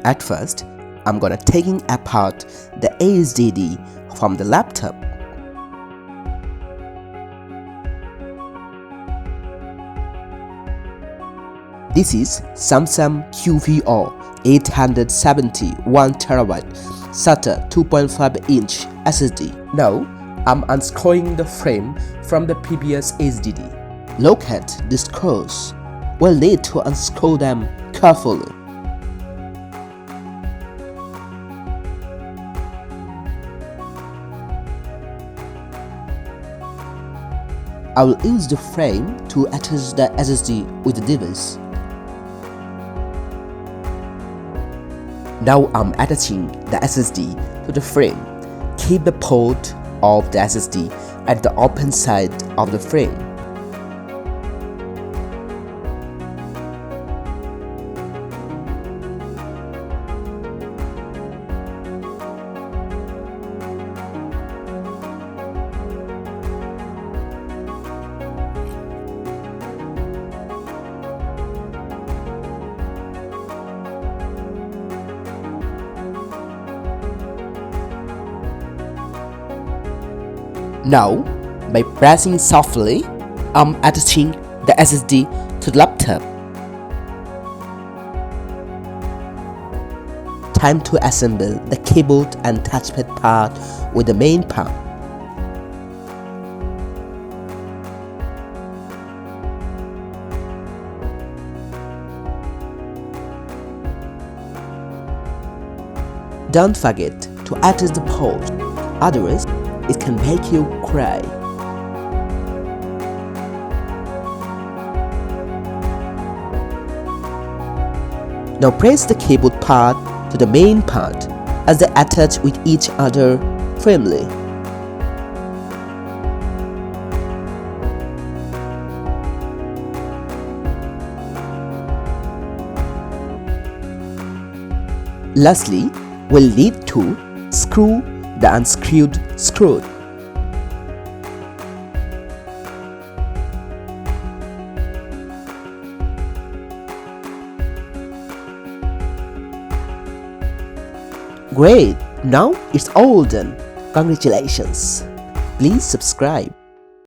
At first, I'm gonna taking apart the SSD from the laptop. This is Samsung QVO 870 1TB SATA 2.5-inch SSD. Now, I'm unscrewing the frame from the previous SSD. Look at these screws. We'll need to unscrew them carefully. I will use the frame to attach the SSD with the device. Now I'm attaching the SSD to the frame. Keep the port of the SSD at the open side of the frame. Now, by pressing softly, I'm attaching the SSD to the laptop. Time to assemble the keyboard and touchpad part with the main part. Don't forget to attach the port, otherwise it can make you cry. Now press the keyboard part to the main part as they attach with each other firmly. Lastly, we'll need to screw the unscrewed screw. Great! Now it's all done. Congratulations! Please subscribe.